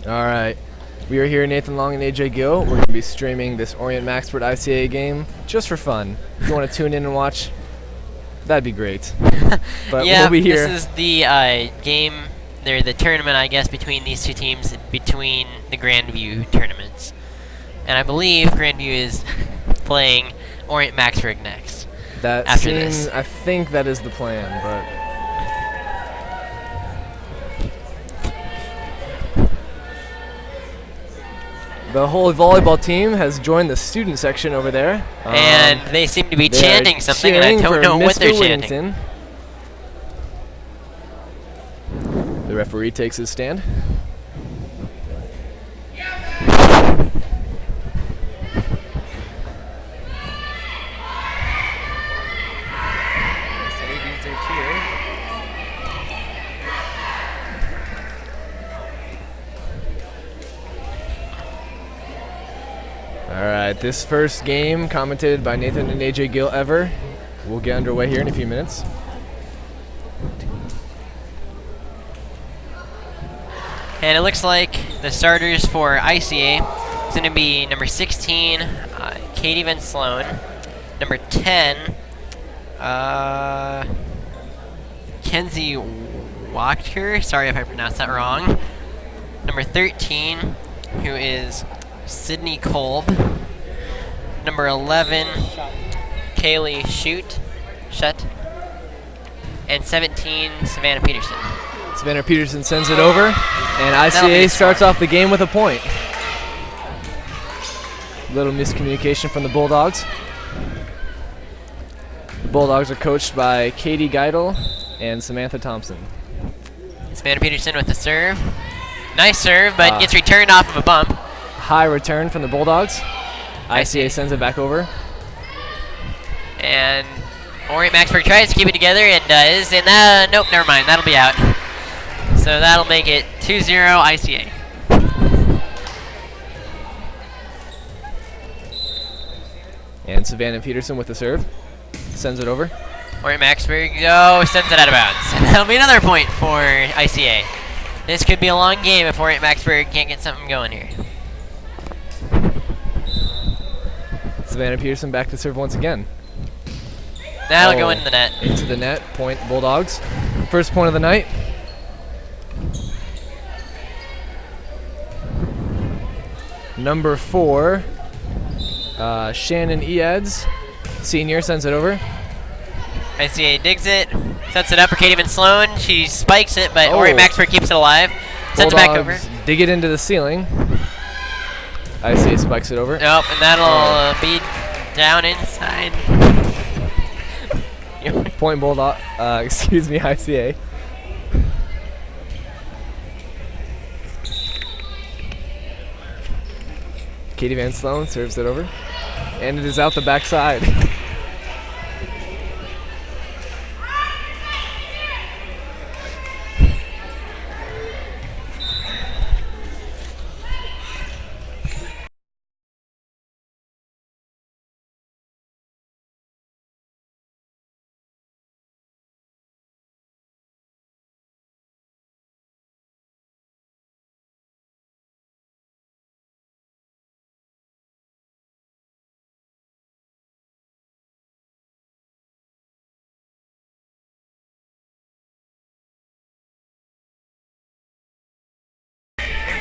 All right. We are here, Nathan Long and AJ Gill. We're going to be streaming this Orient-Macksburg ICA game just for fun. If you want to tune in and watch, that'd be great. But yeah, we'll be here. This is the game, the tournament, I guess, between these two teams, between the Grandview tournaments. And I believe Grandview is playing Orient-Macksburg next. After this. I think that is the plan, but... The whole volleyball team has joined the student section over there. And they seem to be chanting something, and I don't know what they're chanting. The referee takes his stand. Alright, this first game, commentated by Nathan and AJ Gill ever. We'll get underway here in a few minutes. And it looks like the starters for ICA is going to be number 16, Katie Van Sloan, number 10, Kenzie Wachter, sorry if I pronounced that wrong, number 13, who is Sydney Kolb, number 11, Kaylee Shutt, and 17, Savannah Peterson. Savannah Peterson sends it over, and ICA starts off the game with a point. Little miscommunication from the Bulldogs. The Bulldogs are coached by Katie Geidel and Samantha Thompson. Savannah Peterson with the serve. Nice serve, but gets returned off of a bump. High return from the Bulldogs. ICA sends it back over. And Orient-Macksburg tries to keep it together and does. And nope, never mind. That'll be out. So that'll make it 2-0 ICA. And Savannah Peterson with the serve. Sends it over. Orient-Macksburg, sends it out of bounds. And that'll be another point for ICA. This could be a long game if Orient-Macksburg can't get something going here. Savannah Peterson back to serve once again. That'll go into the net. Into the net, point Bulldogs. First point of the night. Number 4, Shannon Eads, senior, sends it over. ICA digs it, sets it up for Katie Van Sloan. She spikes it, but Orient-Macksburg keeps it alive. Sends it back over. Dig it into the ceiling. ICA spikes it over. Nope, and that'll be down inside. Point Bulldog, excuse me, ICA. Katie Van Sloan serves it over. And it is out the backside.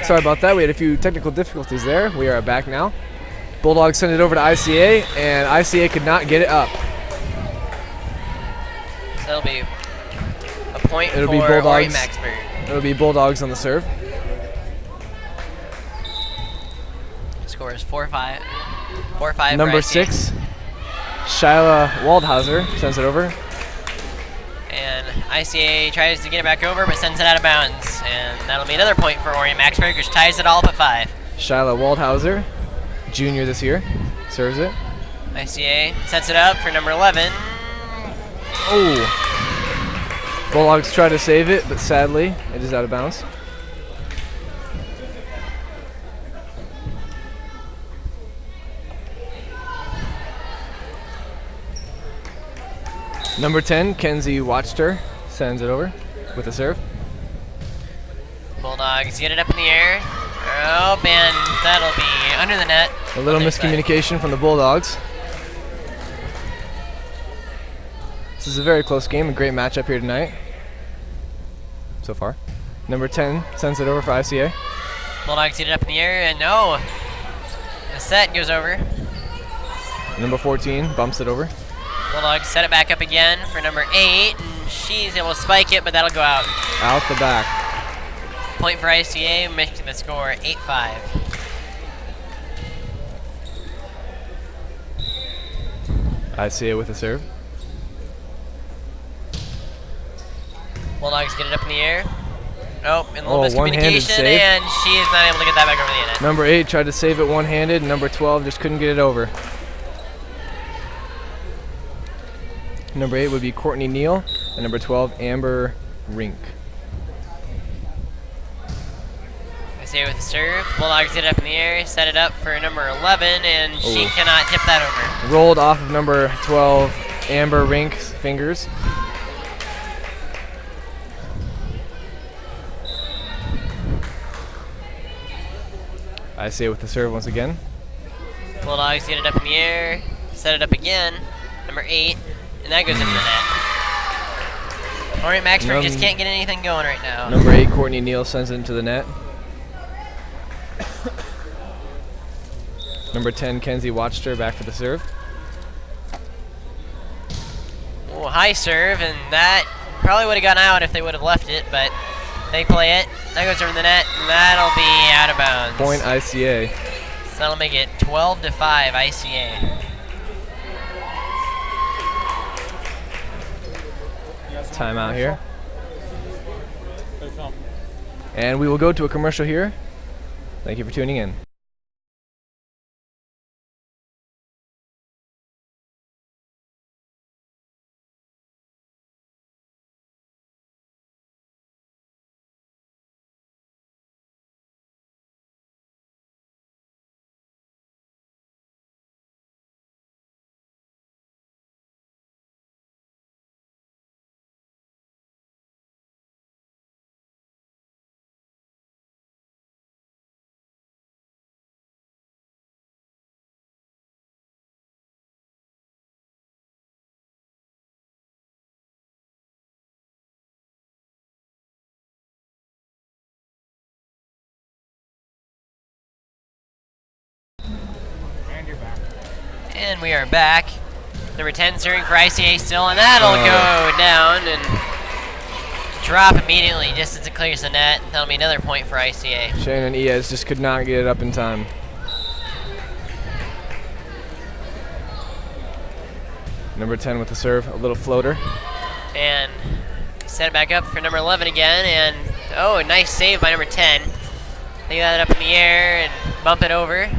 Sorry about that, we had a few technical difficulties there. We are back now. Bulldogs send it over to ICA, and ICA could not get it up. That'll be a point for Orient-Macksburg. It'll be Bulldogs on the serve. Score is 4-5. 4-5 Number 6, Shyla Waldhauser sends it over. And ICA tries to get it back over, but sends it out of bounds. And that'll be another point for Orient-Macksburg, which ties it all up at 5. Shyla Waldhauser, junior this year, serves it. ICA sets it up for number 11. Oh! Bulldogs try to save it, but sadly, it is out of bounds. Number 10, Kenzie Wachter, sends it over with a serve. Bulldogs get it up in the air. Oh, and that'll be under the net. A little miscommunication from the Bulldogs. This is a very close game, a great matchup here tonight. So far. Number 10 sends it over for ICA. Bulldogs get it up in the air, and no. The set goes over. Number 14 bumps it over. Bulldogs set it back up again for number 8, and she's able to spike it, but that'll go out. Out the back. Point for ICA, making the score 8-5. ICA with a serve. Bulldogs get it up in the air. Nope, and a little one-handed miscommunication, save. and she is not able to get that back over the net. Number 8 tried to save it one-handed. Number 12 just couldn't get it over. Number 8 would be Courtney Neal, and number 12, Amber Rink. ICA with the serve. Bulldogs get it up in the air, set it up for number 11, and she cannot tip that over. Rolled off of number 12, Amber Rink's fingers. ICA with the serve once again. Bulldogs get it up in the air, set it up again, number 8, and that goes into the net. Orient-Macksburg just can't get anything going right now. Number 8, Courtney Neal sends it into the net. Number 10, Kenzie Watchter back for the serve. Oh, high serve, and that probably would have gone out if they would have left it, but they play it. That goes over the net, and that'll be out of bounds. Point ICA. So that'll make it 12-5 ICA. Timeout here. And we will go to a commercial here. Thank you for tuning in. And we are back. Number 10 serving for ICA still, and that'll go down and drop immediately just as it clears the net. That'll be another point for ICA. Shannon Iez just could not get it up in time. Number 10 with the serve, a little floater. And set it back up for number 11 again, and oh, a nice save by number 10. They got it up in the air and bump it over.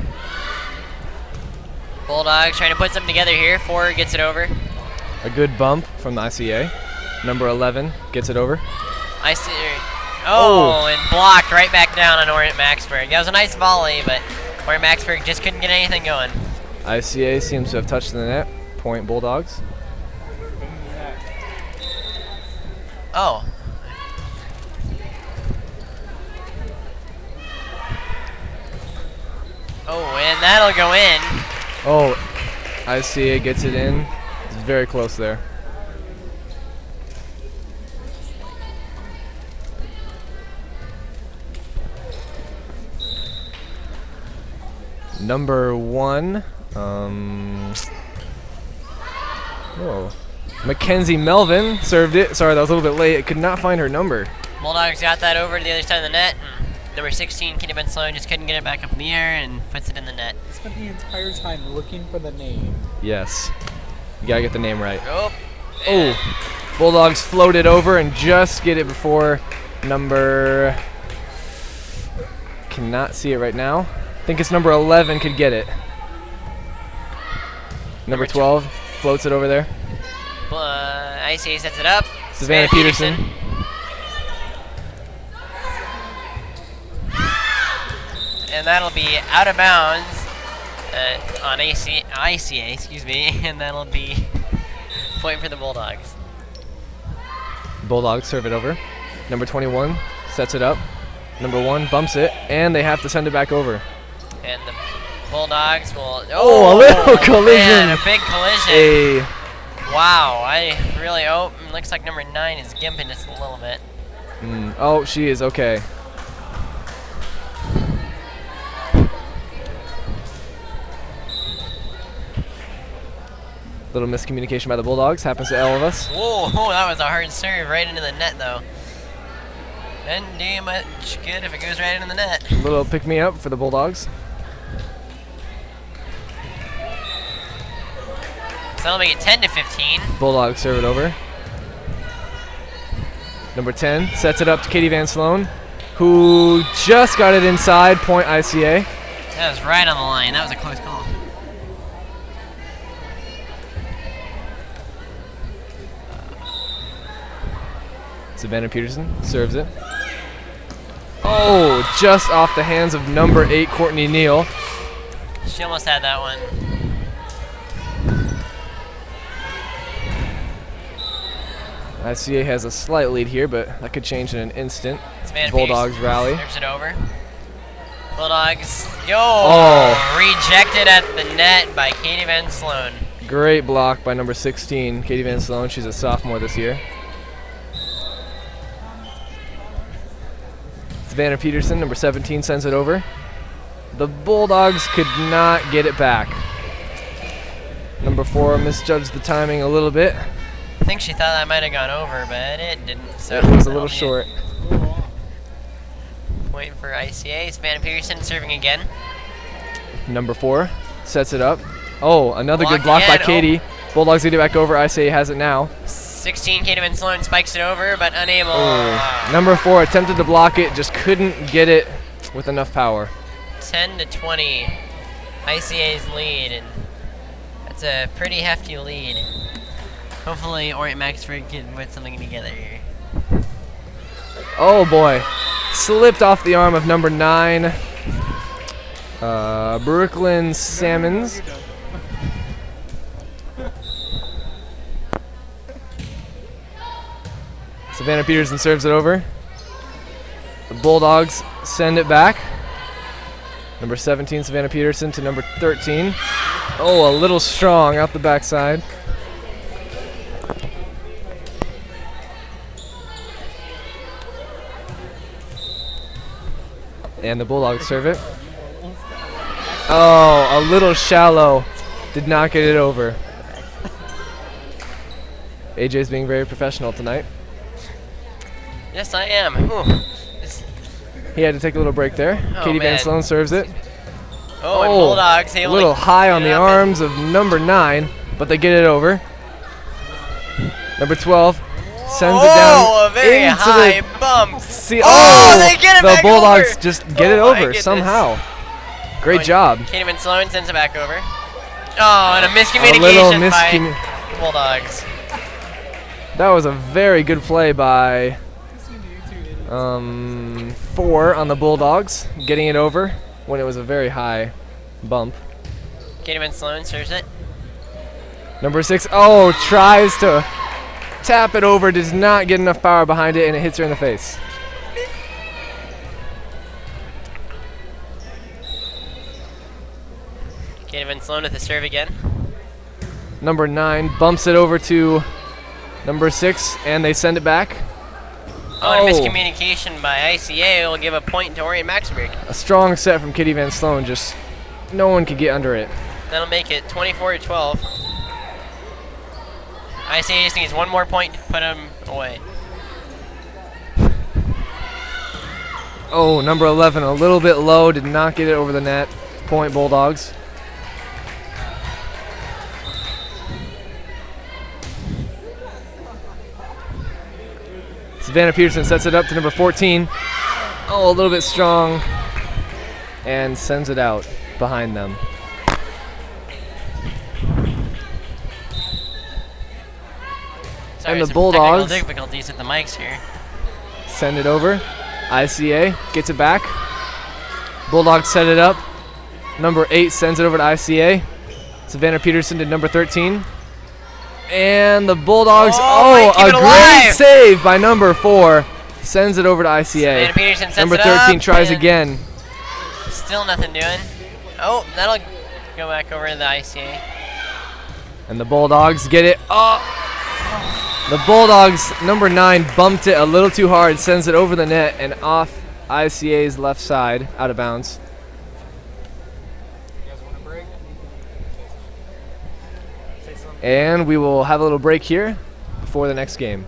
Bulldogs trying to put something together here. 4 gets it over. A good bump from the ICA. Number 11 gets it over. And blocked right back down on Orient-Macksburg. That was a nice volley, but Orient-Macksburg just couldn't get anything going. ICA seems to have touched the net. Point Bulldogs. Oh. Oh, and that'll go in. Oh, ICA gets it in. It's very close there. Number 1. Mackenzie Melvin served it. Sorry, that was a little bit late. It could not find her number. Bulldogs got that over to the other side of the net. Number 16, Kenny Ben Sloan, just couldn't get it back up in the air and puts it in the net. Spent the entire time looking for the name. Yes. You gotta get the name right. Oh. Bulldogs float it over and just get it before number... Cannot see it right now. I think it's number 11 could get it. Number 12 floats it over there. ICA sets it up. Savannah Peterson. And that'll be out of bounds on ICA, excuse me, and that'll be point for the Bulldogs. Bulldogs serve it over. Number 21 sets it up. Number 1 bumps it, and they have to send it back over. And the Bulldogs will. Oh, a little collision. Man, a big collision. A Wow, I really. Oh, looks like number 9 is gimping just a little bit. Oh, she is okay. Little miscommunication by the Bulldogs. Happens to all of us. Whoa, that was a hard serve right into the net, though. Doesn't do much good if it goes right into the net. A little pick-me-up for the Bulldogs. So that'll make it 10-15. Bulldogs serve it over. Number 10 sets it up to Katie Van Sloan, who just got it inside, point ICA. That was right on the line. That was a close call. Savannah Peterson serves it. Oh, just off the hands of number 8, Courtney Neal. She almost had that one. ICA has a slight lead here, but that could change in an instant. Savannah Bulldogs rally. Serves it over. Bulldogs, rejected at the net by Katie Van Sloan. Great block by number 16, Katie Van Sloan. She's a sophomore this year. Savannah Peterson, number 17, sends it over. The Bulldogs could not get it back. Number 4 misjudged the timing a little bit. I think she thought that might have gone over, but it didn't. So It was a little short. Point for ICA. Savannah Peterson serving again. Number 4 sets it up. Oh, another good Block block by again. Katie. Bulldogs get it back over. ICA has it now. 16, Katie Van Sloan spikes it over, but unable. Oh. Number 4 attempted to block it, just couldn't get it with enough power. 10-20, ICA's lead, and that's a pretty hefty lead. Hopefully Orient-Macksburg can put something together here. Oh boy, slipped off the arm of number 9, Brooklyn Salmons. Savannah Peterson serves it over. The Bulldogs send it back. Number 17, Savannah Peterson, to number 13. Oh, a little strong out the backside. And the Bulldogs serve it. Oh, a little shallow. Did not get it over. AJ's being very professional tonight. Yes, I am. Ooh. He had to take a little break there. Oh, Katie Van man. Sloan serves it. Oh, and Bulldogs a able little to high get on it the up and- arms of number 9, but they get it over. Number 12 sends it down a very into high the bump. See, They get it the back Bulldogs over. just get it Oh, my over goodness. somehow. Great Oh, job. Katie Van Sloan sends it back over. Oh, and a A little miscommunication by the Bulldogs. That was a very good play by 4 on the Bulldogs, getting it over when it was a very high bump. Katie Van Sloan serves it. Number 6, tries to tap it over, does not get enough power behind it, and it hits her in the face. Katie Van Sloan with the serve again. Number 9 bumps it over to number 6, and they send it back. Oh, and a miscommunication by ICA will give a point to Orient-Macksburg. A strong set from Katie Van Sloan, just no one could get under it. That'll make it 24-12. ICA just needs one more point to put him away. Oh, number 11, a little bit low, did not get it over the net. Point Bulldogs. Savannah Peterson sets it up to number 14. Oh, a little bit strong. And sends it out behind them. Sorry, And the some Bulldogs technical difficulties with the mics here. send it over. ICA gets it back. Bulldogs set it up. Number 8 sends it over to ICA. Savannah Peterson to number 13. And the Bulldogs, keep a it great alive. save by number 4. sends it over to ICA. Savannah Peterson sets Number it 13 up, tries and again. Still nothing doing. Oh, that'll go back over to the ICA. And the Bulldogs get it. Oh! The Bulldogs, number 9, bumped it a little too hard, sends it over the net and off ICA's left side, out of bounds. You guys want a break? And we will have a little break here before the next game.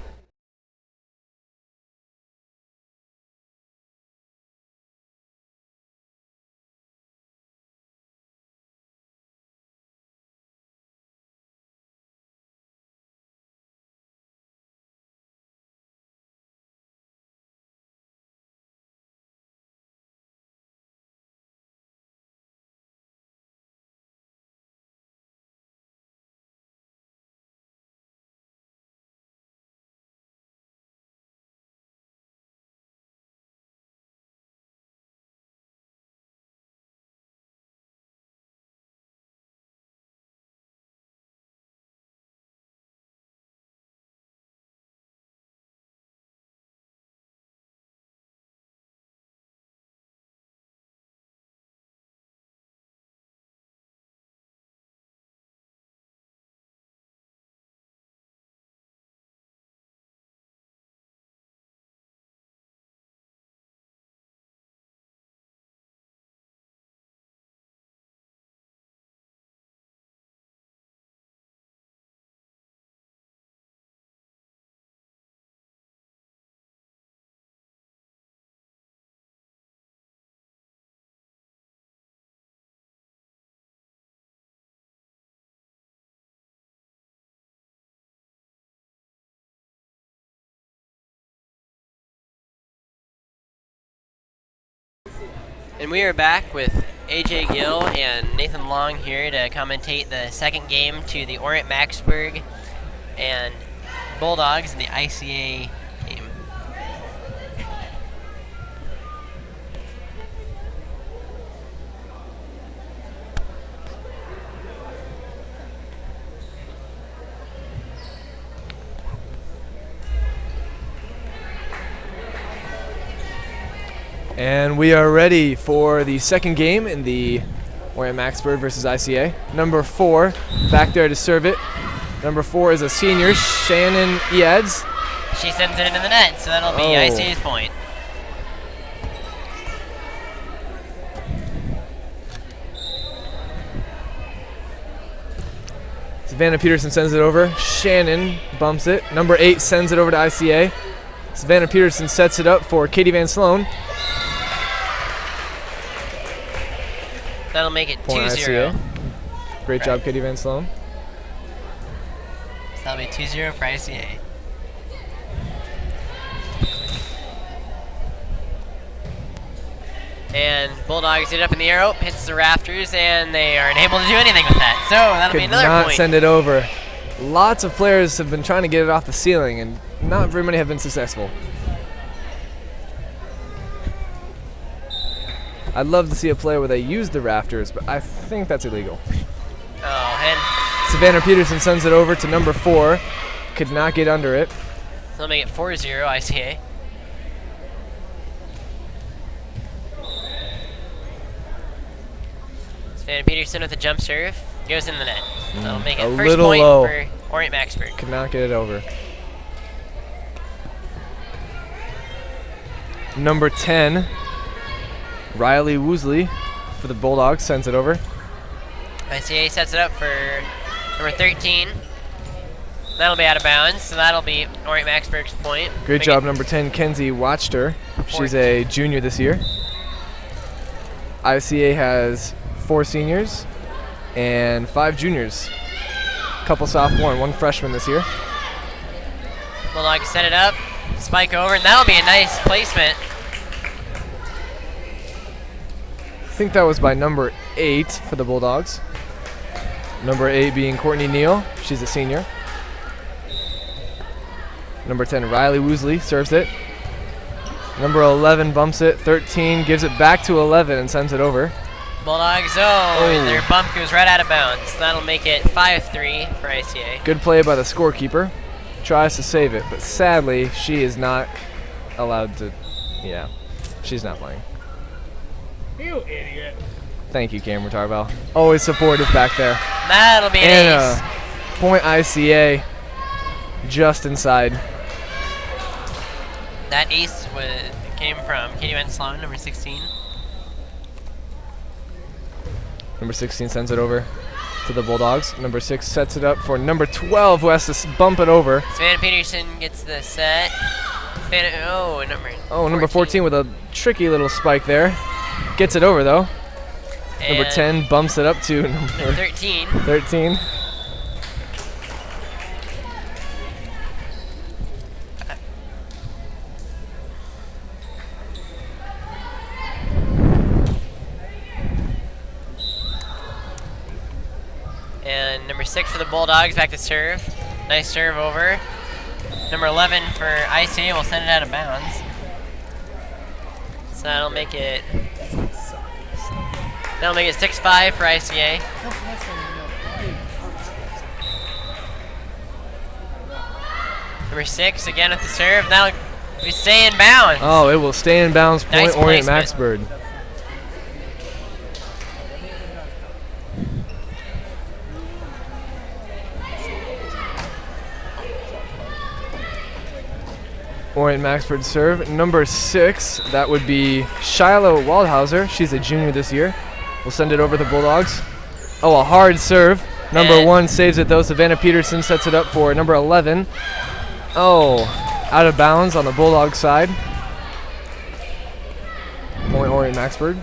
And we are back with AJ Gill and Nathan Long here to commentate the second game to the Orient-Macksburg and Bulldogs in the ICA game. And we are ready for the second game in the Orient-Macksburg versus ICA. Number 4 back there to serve it. Number 4 is a senior, Shannon Eads. She sends it into the net, so that'll be ICA's point. Savannah Peterson sends it over. Shannon bumps it. Number 8 sends it over to ICA. Savannah Peterson sets it up for Katie Van Sloan. That'll make it Point 2-0. ICA. Great job, Katie Van Sloan. So that'll be 2-0 for ICA. And Bulldogs get up in the air, hits the rafters, and they aren't able to do anything with that. So that'll be Could another not point. send it over. Lots of players have been trying to get it off the ceiling, and not very many have been successful. I'd love to see a play where they use the rafters, but I think that's illegal. Oh, and Savannah Peterson sends it over to number 4. Could not get under it. they'll make it 4-0 ICA. Savannah Peterson with a jump serve. Goes in the net. So that'll make it A first little point low. for Orient-Macksburg. Could not get it over. Number 10, Riley Woosley for the Bulldogs sends it over. ICA sets it up for number 13. That'll be out of bounds, so that'll be Orient-Macksburg's point. Great Make job, it number 10, Kenzie Watchter. She's a junior this year. ICA has 4 seniors and 5 juniors. Couple sophomore and 1 freshman this year. Bulldogs set it up, spike over, and that'll be a nice placement. I think that was by number 8 for the Bulldogs. Number 8 being Courtney Neal. She's a senior. Number 10, Riley Woosley serves it. Number 11 bumps it. 13 gives it back to 11 and sends it over. Bulldogs, and their bump goes right out of bounds. That'll make it 5-3 for ICA. Good play by the scorekeeper. Tries to save it, but sadly, she is not allowed to. Yeah, she's not playing. You idiot. Thank you, Cameron Tarbell. Always supportive back there. That'll be an ace. Point ICA just inside. That ace came from Katie Van Sloan, number 16. Number 16 sends it over to the Bulldogs. Number 6 sets it up for number 12, who has to bump it over. Savannah Peterson gets the set. Number 14 with a tricky little spike there. Gets it over, though. And number 10 bumps it up to number 13. 13. And number 6 for the Bulldogs, back to serve. Nice serve over. Number 11 for ICA will send it out of bounds. So that'll make it 6-5 for ICA. Number 6 again with the serve. Now we stay in bounds. Oh, it will stay in bounds. Point Nice Orient-Macksburg. Orient-Macksburg serve. Number 6, that would be Shiloh Waldhauser. She's a junior this year. We'll send it over to the Bulldogs. Oh, a hard serve. Number 1 saves it though. Savannah Peterson sets it up for number 11. Oh, out of bounds on the Bulldog side. Point Orient-Macksburg.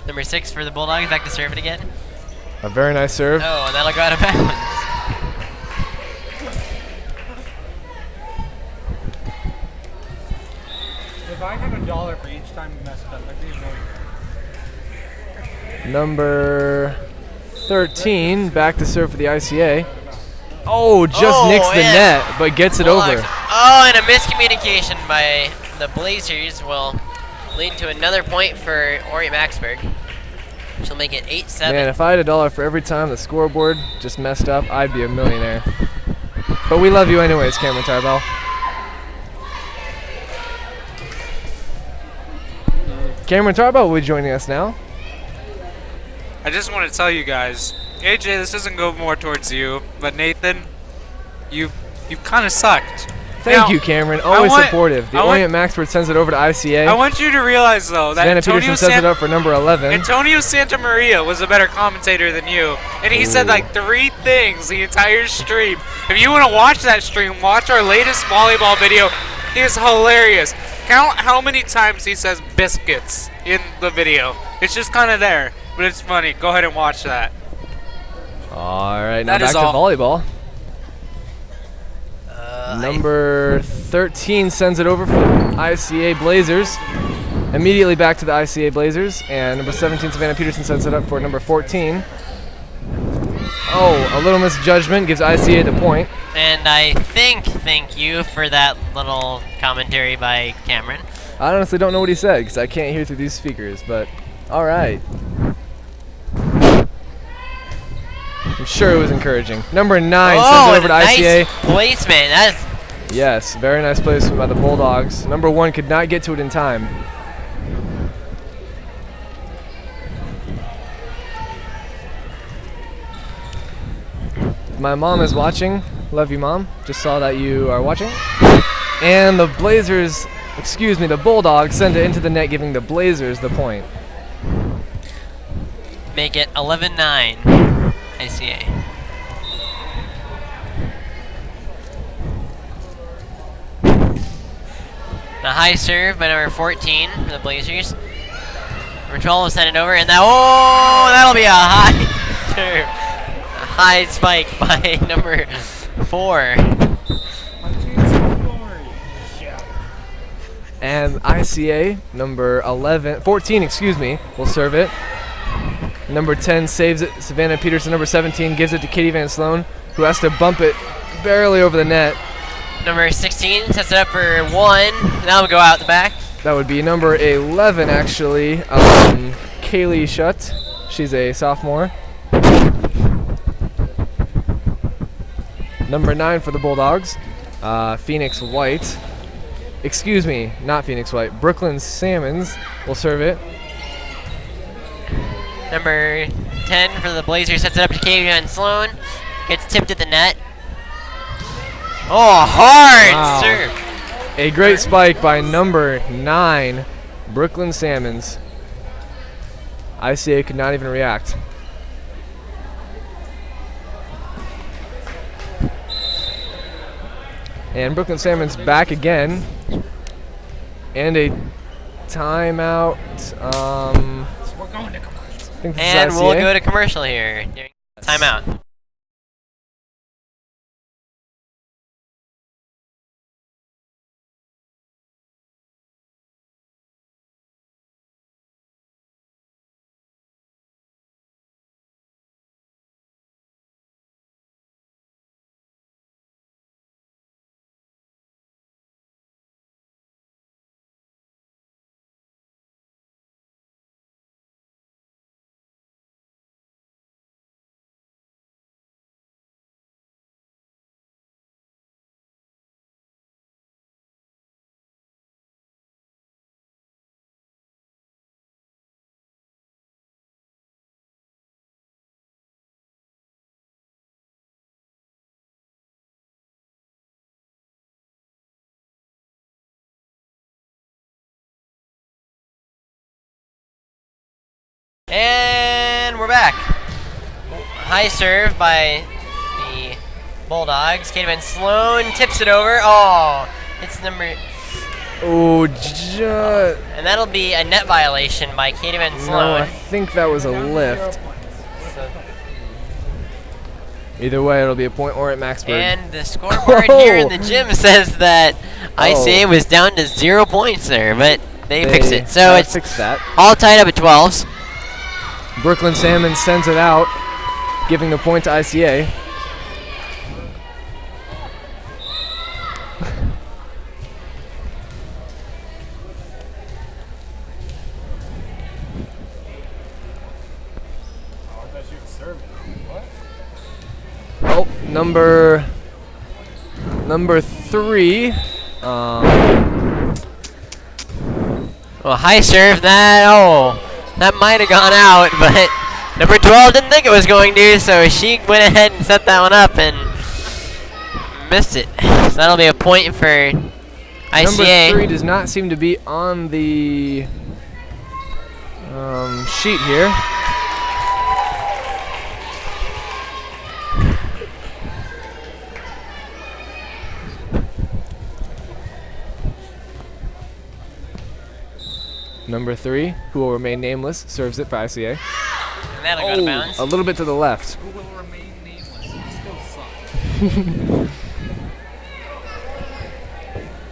Number 6 for the Bulldogs, back to serve it again. A very nice serve. Oh, and that'll go out of bounds. If I had $1 for each time you messed up, I'd be a millionaire. Number 13, back to serve for the ICA. Oh, just nicks the net, but gets it over. Oh, and a miscommunication by the Blazers will lead to another point for Orient-Macksburg. She'll make it 8-7. Man, if I had $1 for every time the scoreboard just messed up, I'd be a millionaire. But we love you anyways, Cameron Tarbell. Cameron Tarbell will be joining us now. I just want to tell you guys, AJ, this doesn't go more towards you, but Nathan, you've kind of sucked. Thank you, Cameron. Always supportive. The Orient-Macksburg sends it over to ICA. I want you to realize, though, that Savannah Peterson sets it up for number 11. Antonio Santamaria was a better commentator than you, and he said like 3 things the entire stream. If you want to watch that stream, watch our latest volleyball video. He is hilarious. Count how many times he says biscuits in the video. It's just kind of there, but it's funny. Go ahead and watch that. All right, now back to volleyball. Number 13 sends it over for the ICA Blazers. Immediately back to the ICA Blazers. And number 17, Savannah Peterson, sends it up for number 14. Oh, a little misjudgment gives ICA the point. And I thank you for that little commentary by Cameron. I honestly don't know what he said because I can't hear through these speakers, but all right. I'm sure it was encouraging. Number 9 sends it over to ICA. Nice placement. Yes, very nice placement by the Bulldogs. Number 1 could not get to it in time. My mom is watching. Love you, Mom. Just saw that you are watching. And the Blazers, the Bulldogs send it into the net, giving the Blazers the point. Make it 11-9. ICA. The high serve by number 14 for the Blazers. Number 12 will send it over, and that'll be a high serve. A high spike by number 4. And ICA, number 14, will serve it. Number 10 saves it. Savannah Peterson, number 17, gives it to Katie Van Sloan, who has to bump it barely over the net. Number 16 sets it up for 1. That'll go out the back. That would be number 11, actually. Kaylee Shutt. She's a sophomore. Number 9 for the Bulldogs, Phoenix White. Excuse me, not Phoenix White. Brooklyn Salmons will serve it. Number 10 for the Blazers sets it up to Kavion Sloan. Gets tipped at the net. Oh, hard Wow. serve. A great spike by number 9, Brooklyn Salmons. ICA could not even react. And Brooklyn Salmon's back again. And a timeout. We're going to commercial. I think this And is we'll ICA. go to commercial here. Timeout. And we're back. High serve by the Bulldogs. Kaden Sloan tips it over. Oh, it's number. Oh, And that'll be a net violation by Kaden no, Sloan. I think that was a lift. So- Either way, it'll be a point Orient-Macksburg. and the scoreboard here in the gym says that ICA was down to 0 points there, but they fixed it. So it's fixed that. all tied up at 12s. Brooklyn Salmon sends it out, giving the point to ICA. Oh, number 3. Well, high serve that. Oh, that might have gone out, but number 12 didn't think it was going to, so she went ahead and set that one up and missed it. So that'll be a point for ICA. Number 3 does not seem to be on the sheet here. Number 3, who will remain nameless, serves it for ICA. And that'll go to bounds. A little bit to the left. Who will remain nameless? It still sucks.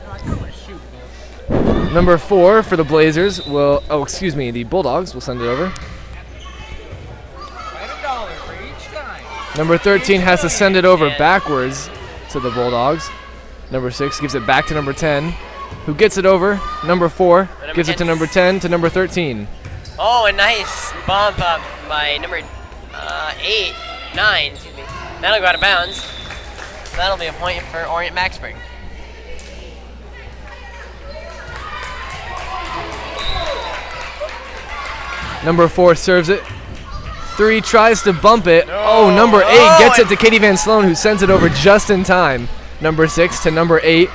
I kind of want to shoot, but Number 4 for the Blazers will, the Bulldogs will send it over. $1 for each time. Number 13 has to send it over backwards to the Bulldogs. Number 6 gives it back to number 10, who gets it over. Number 4 gives it to number 10 to number 13. Oh, a nice bump up by number 9, excuse me. That'll go out of bounds. So that'll be a point for Orient-Macksburg. Number 4 serves it. 3 tries to bump it. Oh, number 8 gets it to Katie Van Sloan, who sends it over just in time. Number 6 to number 8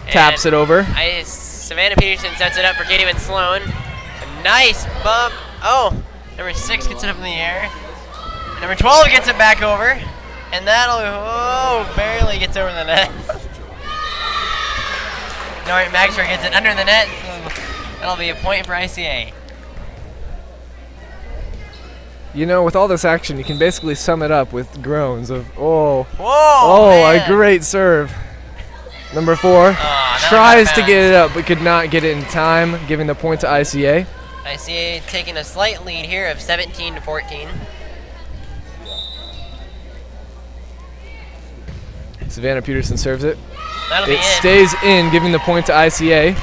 taps it over. Savannah Peterson sets it up for Katie Van Sloan. A nice bump. Oh, number 6 gets it up in the air. Number 12 gets it back over. And that'll, barely gets over the net. Orient-Macksburg gets it under the net. So that'll be a point for ICA. You know, with all this action, you can basically sum it up with groans of, Whoa, a man. great serve. Number 4 tries to get it up, but could not get it in time, giving the point to ICA. ICA taking a slight lead here of 17-14. Savannah Peterson serves it. That'll be It in. stays in, giving the point to ICA.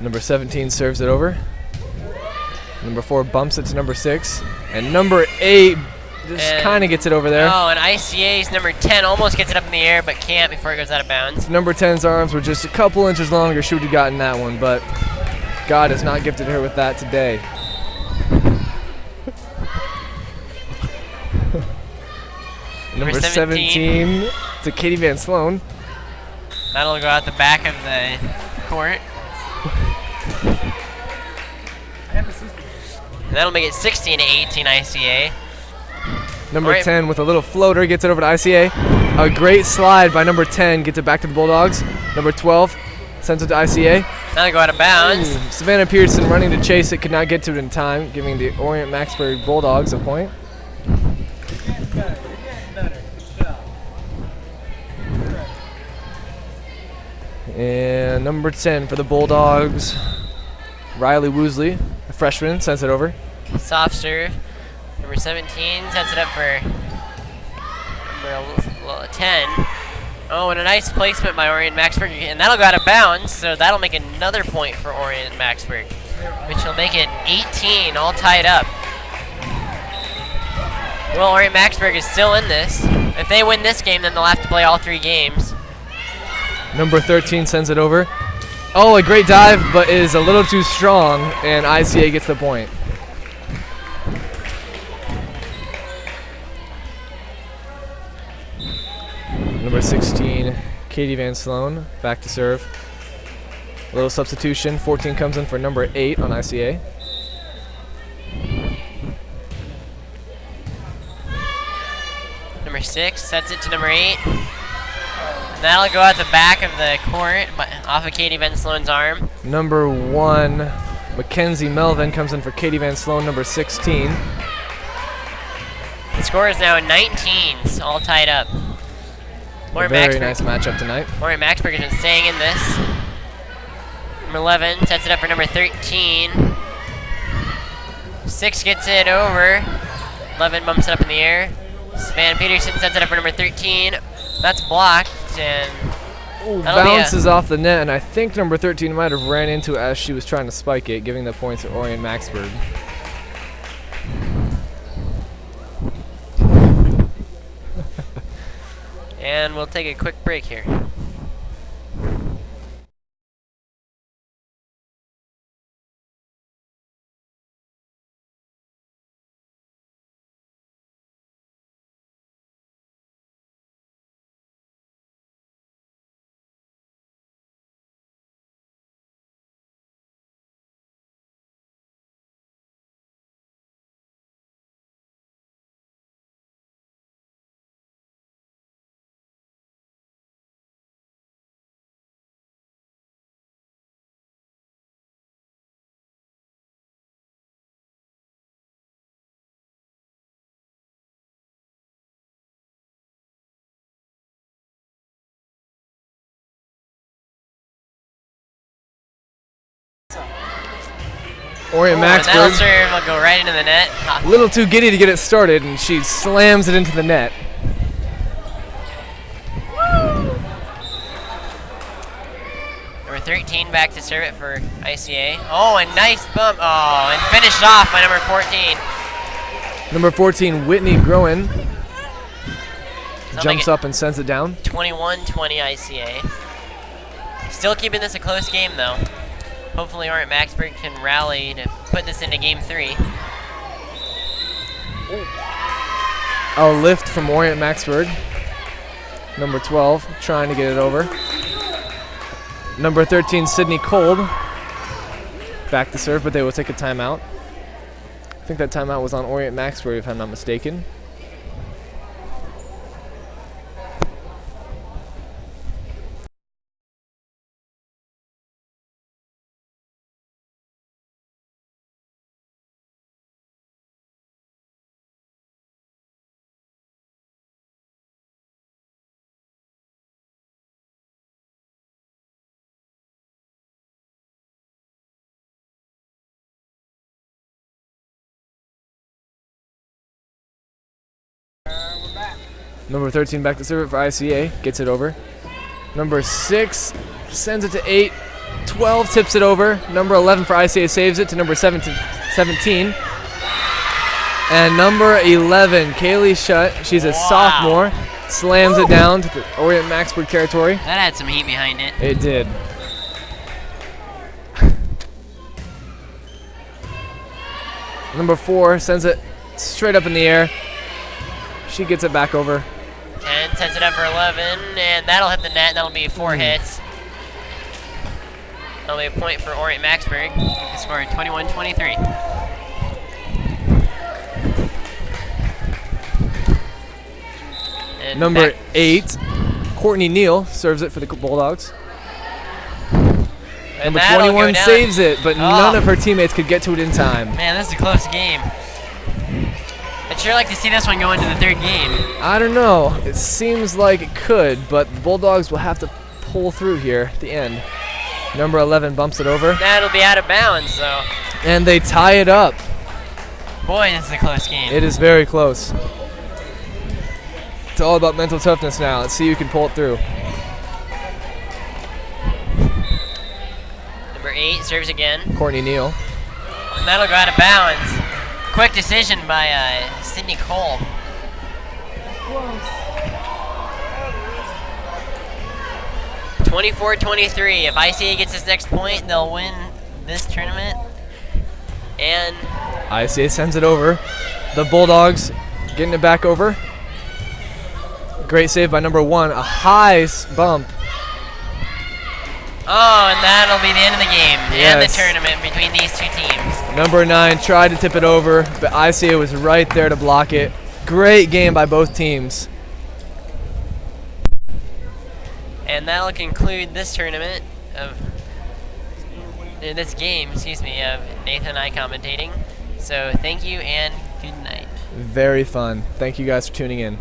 Number 17 serves it over. Number 4 bumps it to number 6. And number 8 just kind of gets it over there. Oh, and ICA's number 10 almost gets it up in the air, but can't before it goes out of bounds. Number 10's arms were just a couple inches longer. She would have gotten that one, but God has not gifted her with that today. Number 17 to Katie Van Sloan. That'll go out the back of the court. And that'll make it 16 to 18 ICA. Number 10 with a little floater gets it over to ICA. A great slide by number 10 gets it back to the Bulldogs. Number 12 sends it to ICA. That'll go out of bounds. Savannah Peterson running to chase it, could not get to it in time, giving the Orient-Macksburg Bulldogs a point. And number 10 for the Bulldogs, Riley Woosley, a freshman, sends it over. Soft serve. Number 17 sets it up for number 10. Oh, and a nice placement by Orient-Macksburg, and that'll go out of bounds, so that'll make another point for Orient-Macksburg, which will make it 18, all tied up. Well, Orient-Macksburg is still in this. If they win this game, then they'll have to play all 3 games. Number 13 sends it over. Oh, a great dive, but is a little too strong, and ICA gets the point. Number 16, Katie Van Sloan, back to serve. A little substitution. 14 comes in for number 8 on ICA. Number 6 sets it to number 8. And that'll go out the back of the court, off of Katie Van Sloan's arm. Number 1, Mackenzie Melvin comes in for Katie Van Sloan, number 16. The score is now 19s, all tied up. A very nice matchup tonight. Orient-Macksburg has been staying in this. Number 11 sets it up for number 13. 6 gets it over. 11 bumps it up in the air. Savannah Peterson sets it up for number 13. That's blocked, and bounces off the net, and I think number 13 might have ran into it as she was trying to spike it, giving the points to Orient-Macksburg. And we'll take a quick break here. Orient-Macksburg. That'll serve, will go right into the net. A little too giddy to get it started, and she slams it into the net. Number 13 back to serve it for ICA. Oh, a nice bump. Oh, and finished off by number 14. Number 14, Whitney Groen, jumps up and sends it down. 21-20 ICA. Still keeping this a close game, though. Hopefully Orient-Macksburg can rally to put this into game 3. A lift from Orient-Macksburg. Number 12 trying to get it over. Number 13, Sydney Kolb, back to serve, but they will take a timeout. I think that timeout was on Orient-Macksburg, if I'm not mistaken. Number 13 back to serve it for ICA, gets it over. Number 6 sends it to 8, 12 tips it over. Number 11 for ICA saves it to number 17. And number 11, Kaylee Shutt, she's a sophomore, slams it down to the Orient-Macksburg territory. That had some heat behind it. It did. Number 4 sends it straight up in the air. She gets it back over. 10 sends it up for 11, and that'll hit the net. That'll be 4 hits. That'll be a point for Orient-Macksburg. They scored 21-23. Number 8, Courtney Neal serves it for the Bulldogs. And Number 21 saves it, but none of her teammates could get to it in time. Man, this is a close game. I'd sure like to see this one go into the 3rd game. I don't know. It seems like it could, but the Bulldogs will have to pull through here at the end. Number 11 bumps it over. That'll be out of bounds, though. And they tie it up. Boy, this is a close game. It is very close. It's all about mental toughness now. Let's see who can pull it through. Number 8 serves again. Courtney Neal. And that'll go out of bounds. Quick decision by Sydney Cole. 24-23. If ICA gets this next point, they'll win this tournament. And ICA sends it over. The Bulldogs getting it back over. Great save by number 1. A high bump. oh, and that'll be the end of the game and the Yes. tournament between these two teams. Number 9 tried to tip it over, but ICA was right there to block it. Great game by both teams. And that'll conclude this tournament of this game, excuse me, of Nathan and I commentating. So thank you and good night. Very fun. Thank you guys for tuning in.